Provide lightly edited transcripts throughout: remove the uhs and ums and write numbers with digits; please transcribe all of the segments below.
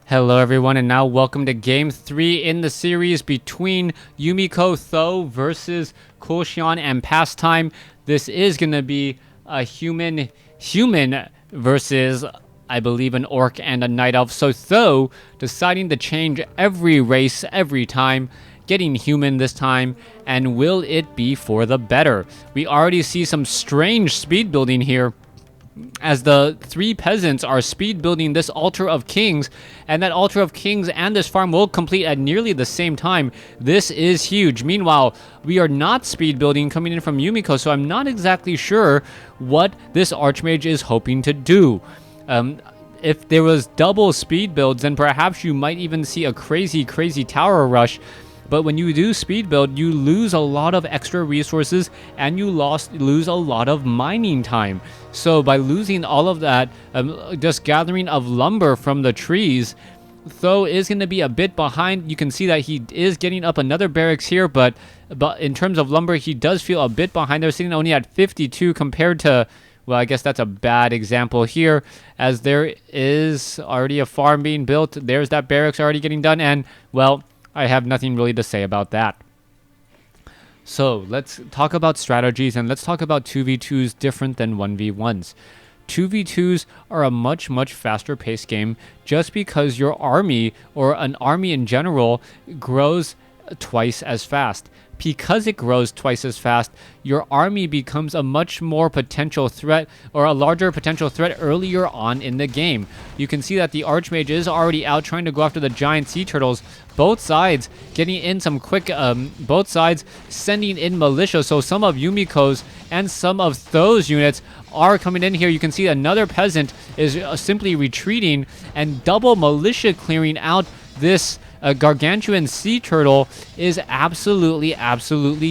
Hello everyone, and now welcome to Game 3 in the series between Yumiko th000 versus Xian and PastTime. This is going to be a human versus, I believe, an orc and a night elf. So th000 deciding to change every race every time, getting human this time, and will it be for the better? We already see some strange speed building here, as the three peasants are speed building this altar of kings, and that altar of kings and this farm will complete at nearly the same time. This is huge. Meanwhile, we are not speed building coming in from Yumiko, so I'm not exactly sure what this archmage is hoping to do. If there was double speed builds, then perhaps you might even see a crazy tower rush. But when you do speed build, you lose a lot of extra resources and you lose a lot of mining time. So by losing all of that, just gathering of lumber from the trees, th000 is going to be a bit behind. You can see that he is getting up another barracks here, but in terms of lumber, he does feel a bit behind. They're sitting only at 52 compared to, well, I guess that's a bad example here, as there is already a farm being built. There's that barracks already getting done, and, well, I have nothing really to say about that. So let's talk about strategies, and let's talk about 2v2s different than 1v1s. 2v2s are a much faster paced game just because your army, or an army in general, grows twice as fast. Because it grows twice as fast, your army becomes a much more potential threat, or a larger potential threat earlier on in the game. You can see that the archmage is already out trying to go after the giant sea turtles. Both sides getting in some quick, both sides sending in militia. So some of Yumiko's and some of th000's units are coming in here. You can see another peasant is simply retreating and double militia clearing out this gargantuan sea turtle is absolutely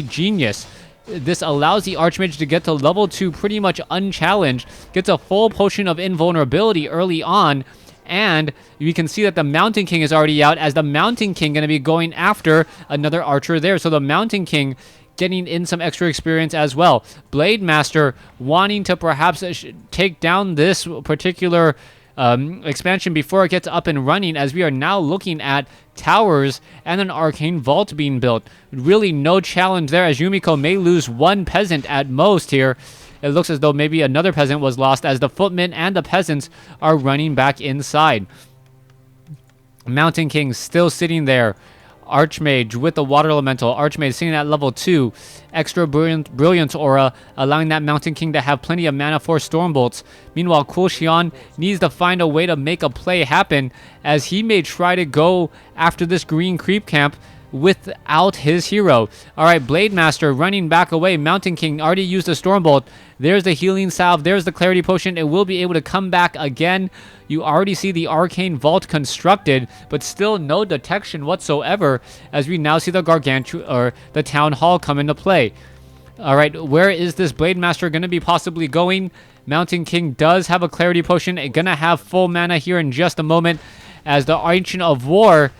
genius. This allows the archmage to get to level 2 pretty much unchallenged, gets a full potion of invulnerability early on, and we can see that the Mountain King is already out, as the Mountain King going to be going after another archer there. So the Mountain King getting in some extra experience as well. Blade Master wanting to perhaps take down this particular expansion before it gets up and running, as we are now looking at towers and an arcane vault being built. Really no challenge there, as Yumiko may lose one peasant at most here. It looks as though maybe another peasant was lost, as the footmen and the peasants are running back inside. Mountain King still sitting there. Archmage with the water elemental. Archmage sitting at level 2. Extra brilliance aura, allowing that Mountain King to have plenty of mana for Stormbolts. Meanwhile, Xian needs to find a way to make a play happen, as he may try to go after this green creep camp without his hero. Alright, Blade Master running back away. Mountain King already used a Stormbolt. There's the healing salve. There's the clarity potion. It will be able to come back again. You already see the arcane vault constructed, but still no detection whatsoever, as we now see the the town hall come into play. Alright, where is this Blade Master going to be possibly going? Mountain King does have a clarity potion. It's going to have full mana here in just a moment, as the Ancient of War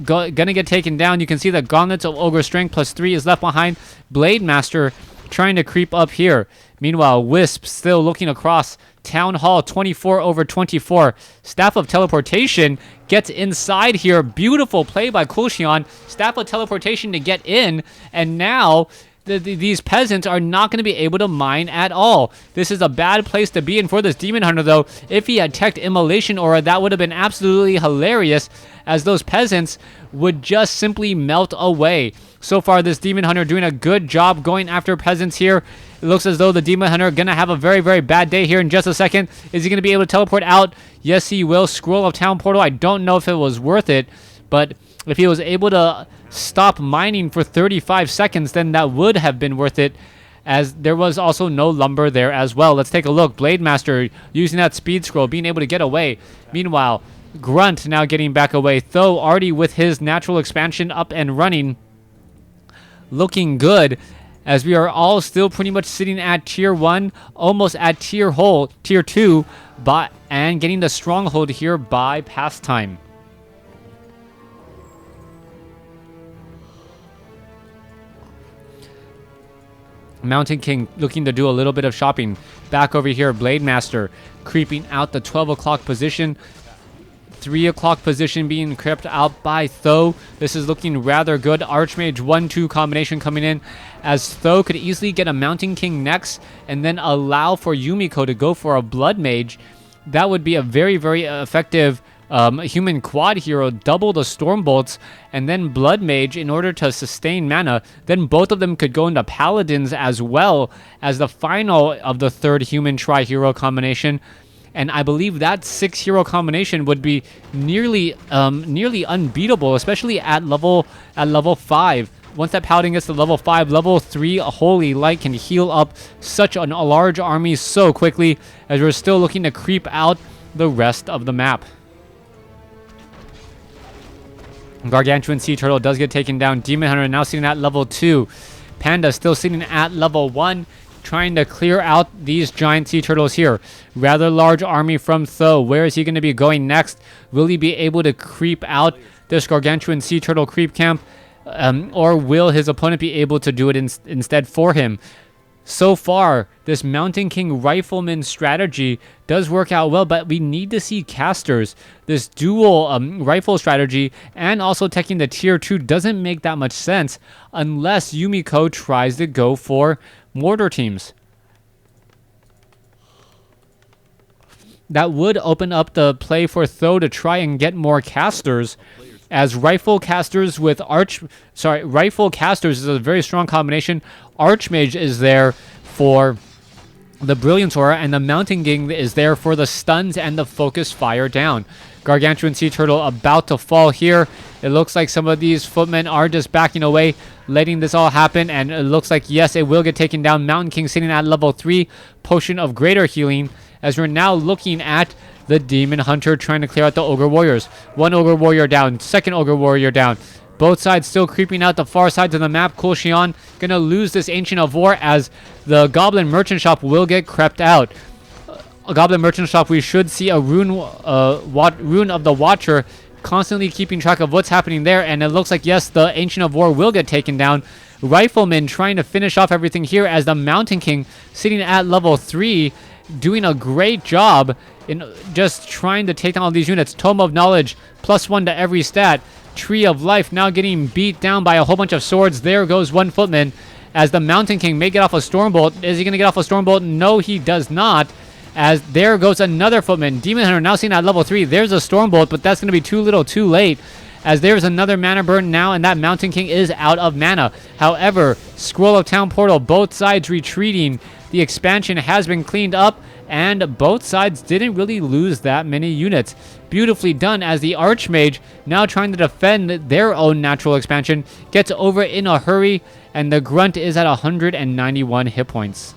gonna get taken down. You can see the Gauntlets of Ogre Strength +3 is left behind. Blade Master trying to creep up here. Meanwhile, Wisp still looking across. Town Hall 24/24. Staff of Teleportation gets inside here. Beautiful play by Xian. Staff of Teleportation to get in, and now these peasants are not going to be able to mine at all. This is a bad place to be in for this Demon Hunter, though. If he had teched Immolation Aura, that would have been absolutely hilarious, as those peasants would just simply melt away. So far, this Demon Hunter doing a good job going after peasants here. It looks as though the Demon Hunter going to have a very bad day here in just a second. Is he going to be able to teleport out? Yes, he will. Scroll of Town Portal. I don't know if it was worth it, but if he was able to stop mining for 35 seconds, then that would have been worth it, as there was also no lumber there as well. Let's take a look. Blade Master using that speed scroll, being able to get away. Meanwhile, Grunt now getting back away. th000 already with his natural expansion up and running, looking good, as we are all still pretty much sitting at tier 1, almost at tier 2, and getting the stronghold here by PastTime. Mountain King looking to do a little bit of shopping. Back over here, Blade Master creeping out the 12 o'clock position. 3 o'clock position being crept out by Tho. This is looking rather good. Archmage 1-2 combination coming in, as Tho could easily get a Mountain King next and then allow for Yumiko to go for a Blood Mage. That would be a very, very effective human quad hero, double the Stormbolts, and then Blood Mage in order to sustain mana. Then both of them could go into Paladins as well as the final of the third human tri-hero combination. And I believe that 6-hero combination would be nearly unbeatable, especially at level 5. Once that Paladin gets to level 5, level 3 Holy Light can heal up such a large army so quickly, as we're still looking to creep out the rest of the map. Gargantuan Sea Turtle does get taken down. Demon Hunter now sitting at level 2. Panda still sitting at level 1, trying to clear out these giant sea turtles here. Rather large army from Tho. Where is he going to be going next? Will he be able to creep out this Gargantuan Sea Turtle creep camp? Or will his opponent be able to do it instead for him? So far, this Mountain King Rifleman strategy does work out well, but we need to see casters. This dual rifle strategy and also taking the tier 2 doesn't make that much sense unless Yumiko tries to go for mortar teams. That would open up the play for Tho to try and get more casters, as rifle casters is a very strong combination. Archmage is there for the Brilliance Aura, and the Mountain King is there for the stuns and the focus fire down. Gargantuan Sea Turtle about to fall here. It looks like some of these footmen are just backing away, letting this all happen, and it looks like, yes, it will get taken down. Mountain King sitting at level 3, Potion of Greater Healing, as we're now looking at the Demon Hunter trying to clear out the Ogre Warriors. One Ogre Warrior down, second Ogre Warrior down. Both sides still creeping out the far sides of the map. Xian gonna lose this Ancient of War, as the Goblin Merchant Shop will get crept out. A Goblin Merchant Shop, we should see a Rune of the Watcher constantly keeping track of what's happening there, and it looks like, yes, the Ancient of War will get taken down. Rifleman trying to finish off everything here, as the Mountain King sitting at level 3 doing a great job in just trying to take down all these units. Tome of Knowledge, +1 to every stat. Tree of Life now getting beat down by a whole bunch of swords. There goes one footman, as the Mountain King may get off a Stormbolt. Is he going to get off a Stormbolt? No, he does not, as there goes another footman. Demon Hunter now seen at level 3. There's a Stormbolt, but that's going to be too little too late, as there's another mana burn now, and that Mountain King is out of mana. However, Scroll of Town Portal, both sides retreating. The expansion has been cleaned up, and both sides didn't really lose that many units. Beautifully done, as the Archmage, now trying to defend their own natural expansion, gets over in a hurry, and the Grunt is at 191 hit points.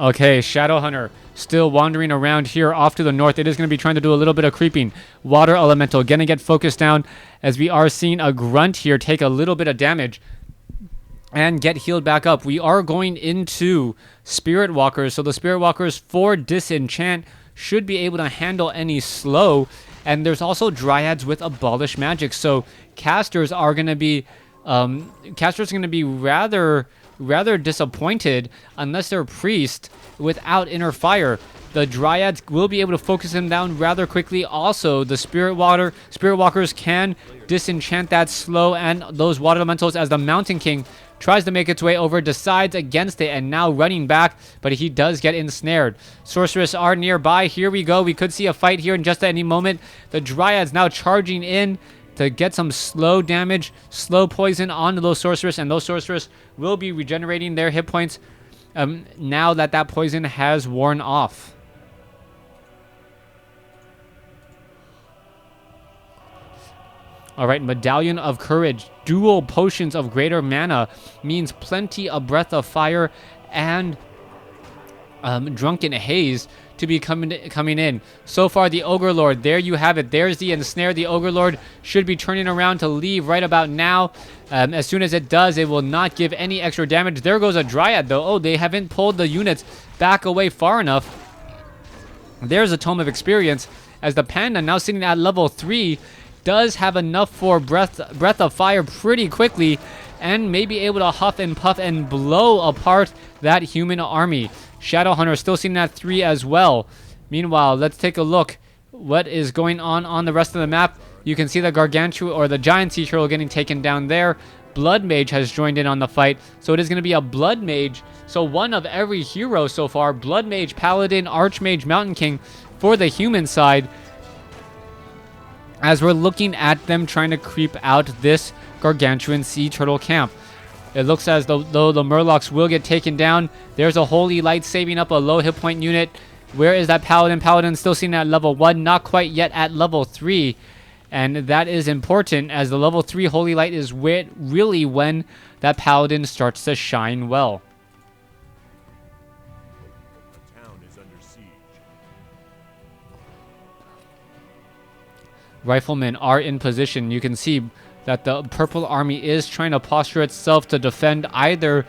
Okay, Shadowhunter still wandering around here off to the north. It is going to be trying to do a little bit of creeping. Water Elemental going to get focused down, as we are seeing a Grunt here take a little bit of damage and get healed back up. We are going into Spirit Walkers, so the Spirit Walkers for Disenchant should be able to handle any slow, and there's also Dryads with Abolish Magic, so casters are going to be rather disappointed unless they're Priest without Inner Fire. The Dryads will be able to focus them down rather quickly. Also, the Spirit Walkers can disenchant that slow and those water elementals, as the Mountain King tries to make its way over, decides against it, and now running back, but he does get ensnared. Sorceress are nearby. Here we go. We could see a fight here in just any moment. The Dryads now charging in to get some slow damage, slow poison onto those Sorceress, and those Sorceress will be regenerating their hit points now that that poison has worn off. Alright, Medallion of Courage. Dual Potions of Greater Mana means plenty of Breath of Fire and Drunken Haze to be coming in. So far, the Ogre Lord, there you have it. There's the Ensnare. The Ogre Lord should be turning around to leave right about now. As soon as it does, it will not give any extra damage. There goes a Dryad, though. Oh, they haven't pulled the units back away far enough. There's a Tome of Experience, as the Panda, now sitting at level 3, does have enough for breath of fire pretty quickly, and may be able to huff and puff and blow apart that human army. Shadowhunter still sitting at 3 as well. Meanwhile, let's take a look what is going on the rest of the map. You can see the Gargantua or the Giant Sea Turtle getting taken down there. Blood Mage has joined in on the fight, so it is going to be a Blood Mage. So one of every hero so far: Blood Mage, Paladin, Archmage, Mountain King for the human side. As we're looking at them trying to creep out this Gargantuan Sea Turtle camp. It looks as though the Murlocs will get taken down. There's a Holy Light saving up a low hit point unit. Where is that Paladin? Paladin still seen at level 1, not quite yet at level 3. And that is important, as the level 3 Holy Light is really when that Paladin starts to shine well. The town is under siege. Riflemen are in position. You can see that the purple army is trying to posture itself to defend either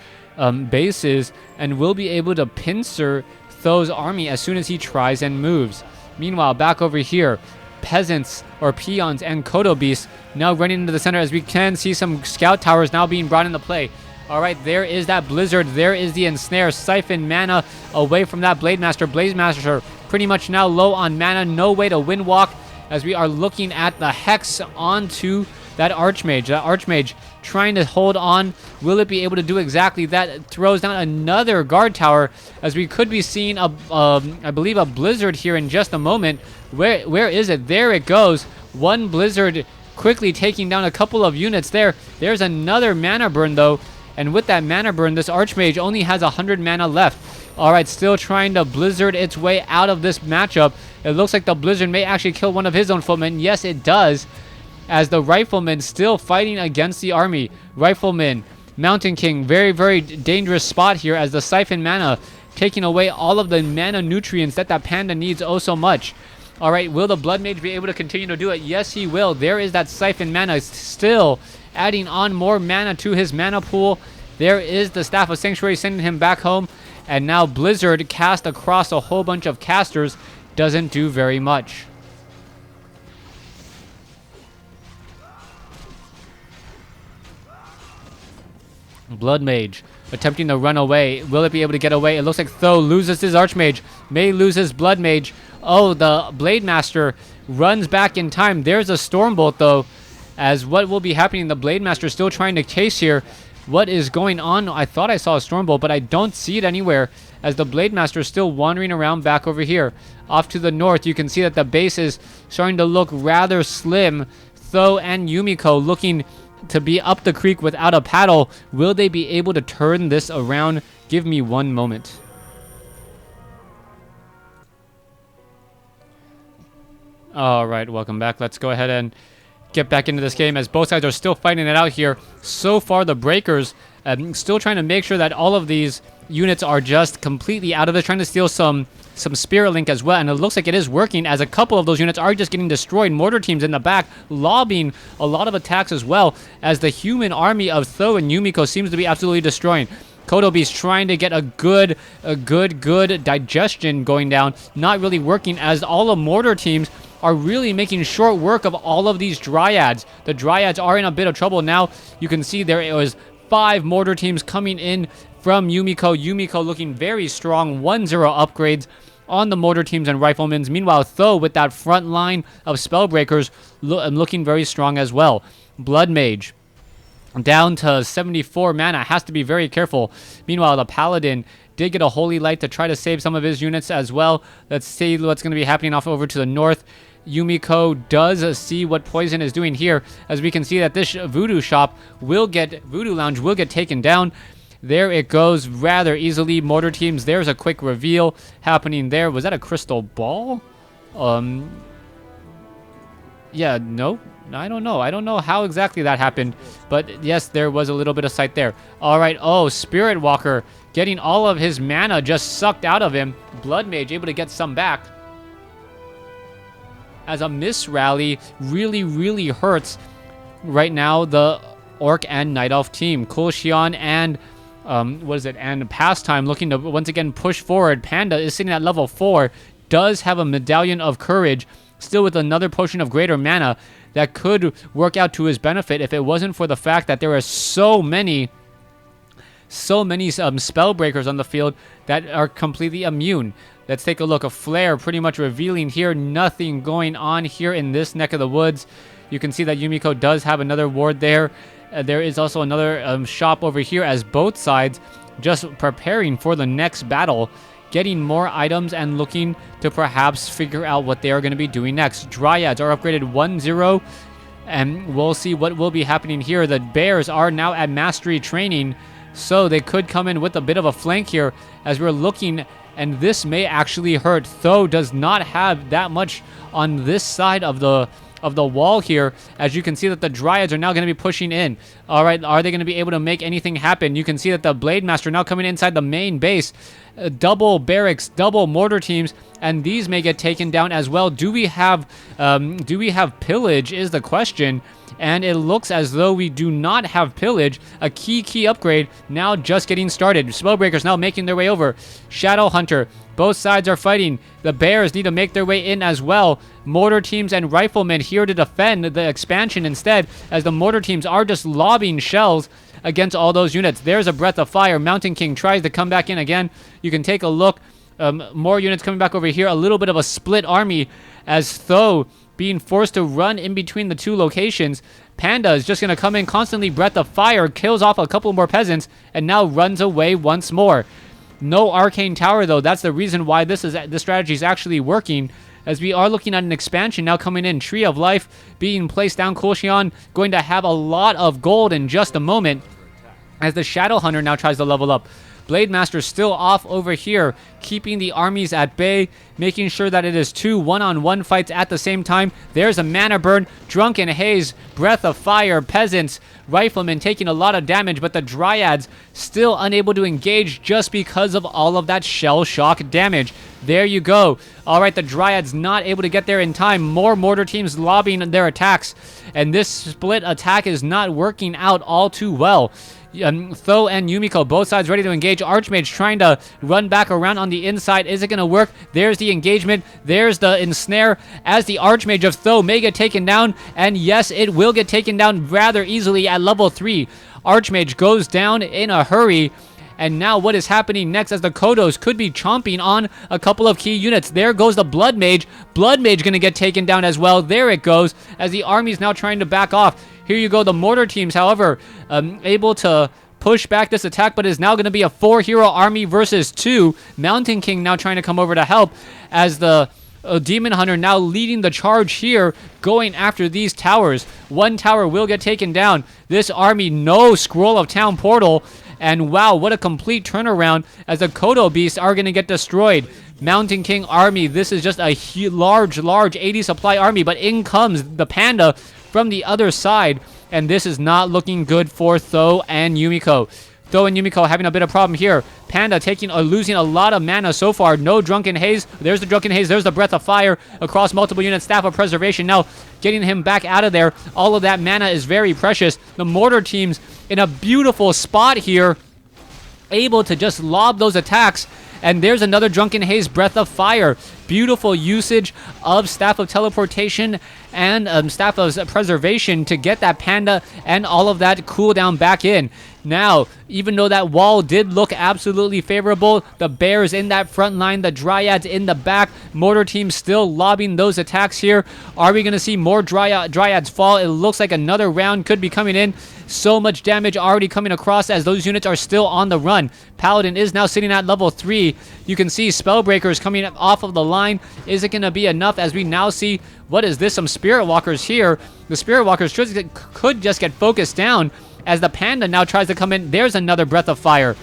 bases, and will be able to pincer Tho's army as soon as he tries and moves. Meanwhile, back over here, peasants or peons and Kodo beasts now running into the center, as we can see some scout towers now being brought into play. All right, there is that blizzard. There is the ensnare. Siphon mana away from that Blade Master. Blade Master pretty much now low on mana. No way to win walk, as we are looking at the hex onto that Archmage. That Archmage trying to hold on. Will it be able to do exactly that? It throws down another guard tower, as we could be seeing I believe a blizzard here in just a moment. Where is it? There it goes. One blizzard quickly taking down a couple of units there. There's another mana burn though, and with that mana burn, this Archmage only has 100 mana left. All right, still trying to blizzard its way out of this matchup. It looks like the blizzard may actually kill one of his own footmen. Yes, it does, as the Rifleman still fighting against the army. Rifleman, Mountain King, very, very dangerous spot here, as the Siphon mana taking away all of the mana nutrients that Panda needs oh so much. All right, will the Blood Mage be able to continue to do it? Yes, he will. There is that Siphon mana, still adding on more mana to his mana pool. There is the Staff of Sanctuary sending him back home. And now Blizzard cast across a whole bunch of casters doesn't do very much. Blood Mage attempting to run away. Will it be able to get away? It looks like Tho loses his Archmage. May lose his Blood Mage. Oh, the Blade Master runs back in time. There's a Stormbolt though, as what will be happening? The Blade Master still trying to chase here. What is going on? I thought I saw a Stormbolt, but I don't see it anywhere, as the Blade Master is still wandering around back over here. Off to the north, you can see that the base is starting to look rather slim. Tho and Yumiko looking to be up the creek without a paddle. Will they be able to turn this around? Give me one moment. All right, welcome back. Let's go ahead and get back into this game, as both sides are still fighting it out here. So far, the Breakers still trying to make sure that all of these units are just completely out of it, trying to steal some Spirit Link as well, and it looks like it is working, as a couple of those units are just getting destroyed. Mortar teams in the back lobbing a lot of attacks as well, as the human army of Tho and Yumiko seems to be absolutely destroying. Kodo Beast trying to get a good digestion going down, not really working, as all the mortar teams are really making short work of all of these Dryads. The Dryads are in a bit of trouble now. You can see there was 5 mortar teams coming in from Yumiko. Yumiko looking very strong. 1-0 upgrades on the mortar teams and riflemen. Meanwhile, Tho with that front line of Spellbreakers looking very strong as well. Blood Mage down to 74 mana. Has to be very careful. Meanwhile, the Paladin did get a Holy Light to try to save some of his units as well. Let's see what's going to be happening off over to the north. Yumiko does see what Poison is doing here, as we can see that this Voodoo Lounge will get taken down. There it goes rather easily. Mortar teams, there's a quick reveal happening there. Was that a crystal ball? Yeah, no, I don't know. I don't know how exactly that happened, but yes, there was a little bit of sight there. All right, oh, Spirit Walker getting all of his mana just sucked out of him. Blood Mage able to get some back, as a miss rally really hurts right now the Orc and Night Elf team. Cool Xian and and PastTime looking to once again push forward. Panda is sitting at level 4, does have a Medallion of Courage, still with another potion of greater mana that could work out to his benefit if it wasn't for the fact that there are so many so many spell breakers on the field that are completely immune. Let's take a look. A flare pretty much revealing here. Nothing going on here in this neck of the woods. You can see that Yumiko does have another ward there. There is also another shop over here as both sides just preparing for the next battle, getting more items and looking to perhaps figure out what they are going to be doing next. Dryads are upgraded 1-0, and we'll see what will be happening here. The bears are now at mastery training, so they could come in with a bit of a flank here as we're looking, and this may actually hurt. Though does not have that much on this side of the wall here, as you can see that the Dryads are now going to be pushing in. All right, are they going to be able to make anything happen? You can see that the Blade Master now coming inside the main base. Double barracks, double mortar teams, and these may get taken down as well. Do we have pillage is the question, and it looks as though we do not have pillage. A key upgrade now just getting started. Spellbreakers now making their way over. Shadow Hunter. Both sides are fighting. The bears need to make their way in as well. Mortar teams and riflemen here to defend the expansion instead, as the mortar teams are just lobbing shells against all those units. There's a breath of fire. Mountain King tries to come back in again. You can take a look. More units coming back over here. A little bit of a split army as though being forced to run in between the two locations. Panda is just going to come in constantly. Breath of fire kills off a couple more peasants and now runs away once more. No arcane tower though. That's the reason why this strategy is actually working, as we are looking at an expansion now coming in. Tree of Life being placed down. Xian going to have a lot of gold in just a moment, as the Shadow Hunter now tries to level up. Blade Master still off over here, keeping the armies at bay, making sure that it is two one-on-one fights at the same time. There's a mana burn. Drunken Haze, Breath of Fire, Peasants, Riflemen taking a lot of damage, but the Dryads still unable to engage just because of all of that shell shock damage. There you go. All right, the Dryads not able to get there in time. More mortar teams lobbying their attacks, and this split attack is not working out all too well. Tho and Yumiko, both sides ready to engage. Archmage trying to run back around on the inside. Is it going to work? There's the engagement. There's the ensnare as the Archmage of Tho may get taken down. And yes, it will get taken down rather easily at level 3. Archmage goes down in a hurry. And now what is happening next, as the Kodos could be chomping on a couple of key units. There goes the Blood Mage. Blood Mage going to get taken down as well. There it goes, as the army is now trying to back off. Here you go. The mortar teams, however, able to push back this attack, but is now going to be a 4-hero army versus 2. Mountain King now trying to come over to help, as the Demon Hunter now leading the charge here, going after these towers. One tower will get taken down. This army, no Scroll of Town portal. And wow, what a complete turnaround, as the Kodo Beasts are going to get destroyed. Mountain King army, this is just a large 80 supply army, but in comes the Panda from the other side, and this is not looking good for Tho and Yumiko. Tho and Yumiko having a bit of problem here. Panda losing a lot of mana so far. No Drunken Haze. There's the Drunken Haze. There's the Breath of Fire across multiple units. Staff of Preservation now getting him back out of there. All of that mana is very precious. The mortar teams in a beautiful spot here, able to just lob those attacks. And there's another Drunken Haze, Breath of Fire. Beautiful usage of Staff of Teleportation and Staff of Preservation to get that Panda and all of that cooldown back in. Now, even though that wall did look absolutely favorable, the bears in that front line, the Dryads in the back, mortar team still lobbing those attacks here. Are we going to see more Dryads fall? It looks like another round could be coming in. So much damage already coming across, as those units are still on the run. Paladin is now sitting at level 3. You can see Spellbreakers coming off of the line. Is it going to be enough, as we now see, what is this? Some Spirit Walkers here. The Spirit Walkers could just get focused down, as the Panda now tries to come in. There's another Breath of Fire.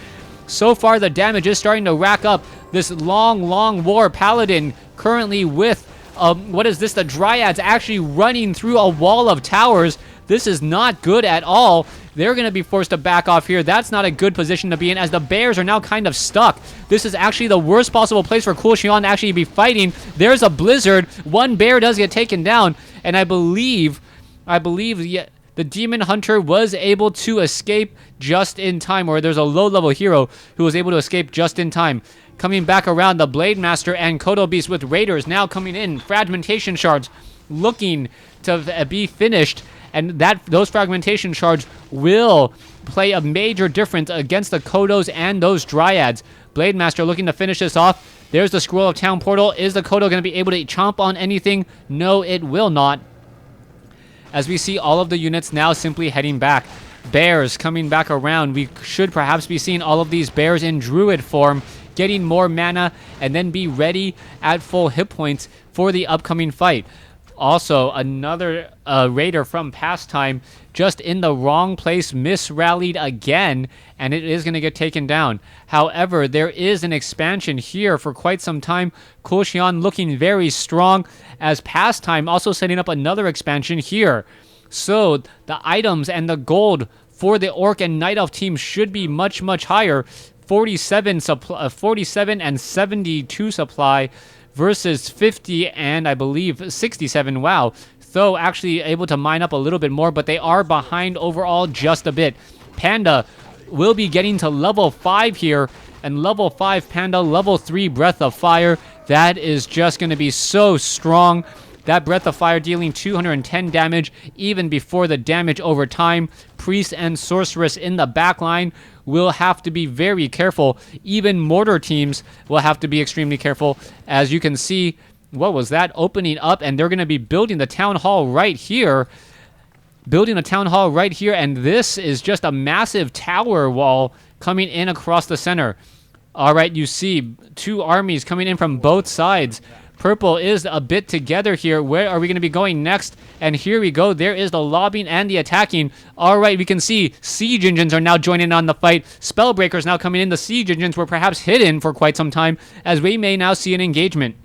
So far, the damage is starting to rack up. This long war. Paladin currently with, what is this? The Dryads actually running through a wall of towers. This is not good at all. They're going to be forced to back off here. That's not a good position to be in, as the bears are now kind of stuck. This is actually the worst possible place for Xian to actually be fighting. There's a blizzard. One bear does get taken down, and I believe the Demon Hunter was able to escape just in time, or there's a low-level hero who was able to escape just in time. Coming back around, the Blade Master and Kodo Beast with Raiders now coming in. Fragmentation Shards looking to be finished, and those fragmentation shards will play a major difference against the Kodos and those Dryads. Blade Master looking to finish this off. There's the Scroll of Town Portal. Is the Kodo going to be able to chomp on anything? No, it will not. As we see all of the units now simply heading back. Bears coming back around. We should perhaps be seeing all of these bears in Druid form, getting more mana, and then be ready at full hit points for the upcoming fight. Also, another raider from PastTime just in the wrong place, misrallied again, and it is going to get taken down. However, there is an expansion here for quite some time. Xian looking very strong, as PastTime also setting up another expansion here. So, the items and the gold for the Orc and Night Elf team should be much, much higher. 47 and 72 supply versus 50 and I believe 67. Wow. Though actually able to mine up a little bit more, but they are behind overall just a bit. Panda will be getting to level 5 here, and level 5 Panda, level 3 Breath of Fire. That is just going to be so strong. That Breath of Fire dealing 210 damage even before the damage over time. Priest and Sorceress in the back line will have to be very careful. Even Mortar teams will have to be extremely careful. As you can see, what was that? Opening up, and they're going to be building the Town Hall right here. Building a Town Hall right here, and this is just a massive tower wall coming in across the center. All right, you see two armies coming in from both sides. Purple is a bit together here. Where are we going to be going next? And here we go. There is the lobbying and the attacking. All right, we can see siege engines are now joining on the fight. Spellbreakers now coming in. The siege engines were perhaps hidden for quite some time, as we may now see an engagement.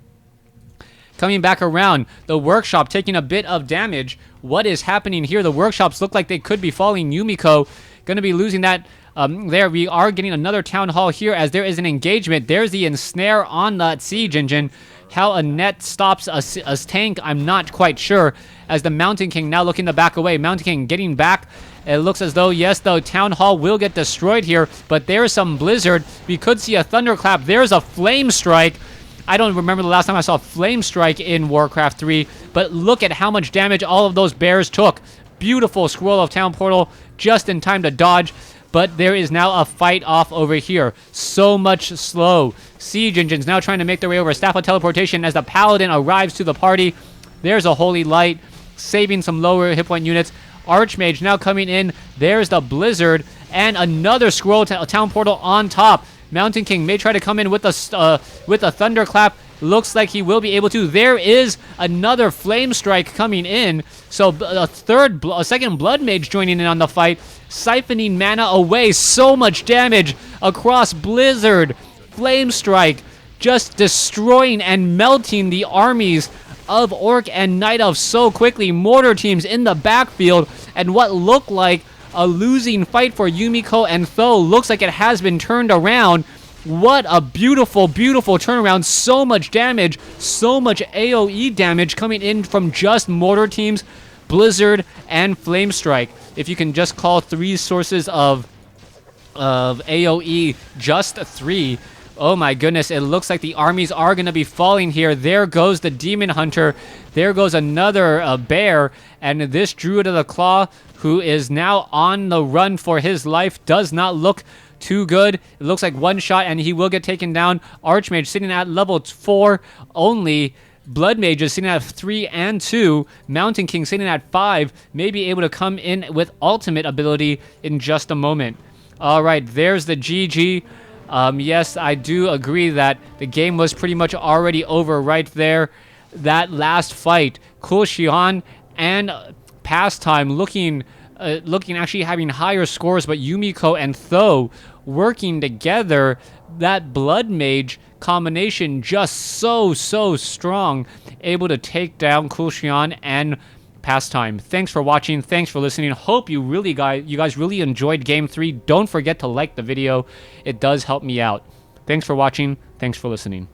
Coming back around, the workshop taking a bit of damage. What is happening here? The workshops look like they could be falling. Yumiko going to be losing that. There we are getting another town hall here, as there is an engagement. There's the ensnare on that siege engine. How a net stops a tank, I'm not quite sure, as the Mountain King now looking to back away. Mountain King getting back. It looks as though, yes, the Town Hall will get destroyed here, but there's some Blizzard. We could see a Thunderclap. There's a Flame Strike. I don't remember the last time I saw Flame Strike in WarCraft 3, but look at how much damage all of those bears took. Beautiful Scroll of Town Portal, just in time to dodge. But there is now a fight off over here. So much slow. Siege engines now trying to make their way over. Staff of Teleportation as the Paladin arrives to the party. There's a Holy Light, saving some lower hit point units. Archmage now coming in. There's the Blizzard. And another Scroll Town Portal on top. Mountain King may try to come in with a Thunderclap. Looks like he will be able to. There is another Flame Strike coming in. So a second Blood Mage joining in on the fight. Siphoning mana away. So much damage across Blizzard. Flame Strike just destroying and melting the armies of Orc and Night Elf so quickly. Mortar teams in the backfield, and what looked like a losing fight for Yumiko and th000 looks like it has been turned around. What a beautiful, beautiful turnaround. So much damage, so much AoE damage coming in from just Mortar teams, Blizzard, and Flame Strike. If you can just call 3 sources of AoE just 3. Oh my goodness, it looks like the armies are going to be falling here. There goes the Demon Hunter. There goes another bear. And this Druid of the Claw, who is now on the run for his life, does not look too good. It looks like one shot and he will get taken down. Archmage sitting at level 4 only. Blood Mage is sitting at 3 and 2. Mountain King sitting at 5. May be able to come in with ultimate ability in just a moment. Alright, there's the GG. Yes, I do agree that the game was pretty much already over right there. That last fight, Xian and PastTime looking actually having higher scores, but Yumiko and th000 working together. That Blood Mage combination just so strong, able to take down Xian and PastTime. Thanks for watching. Thanks for listening. Hope you guys really enjoyed Game 3. Don't forget to like the video. It does help me out. Thanks for watching. Thanks for listening.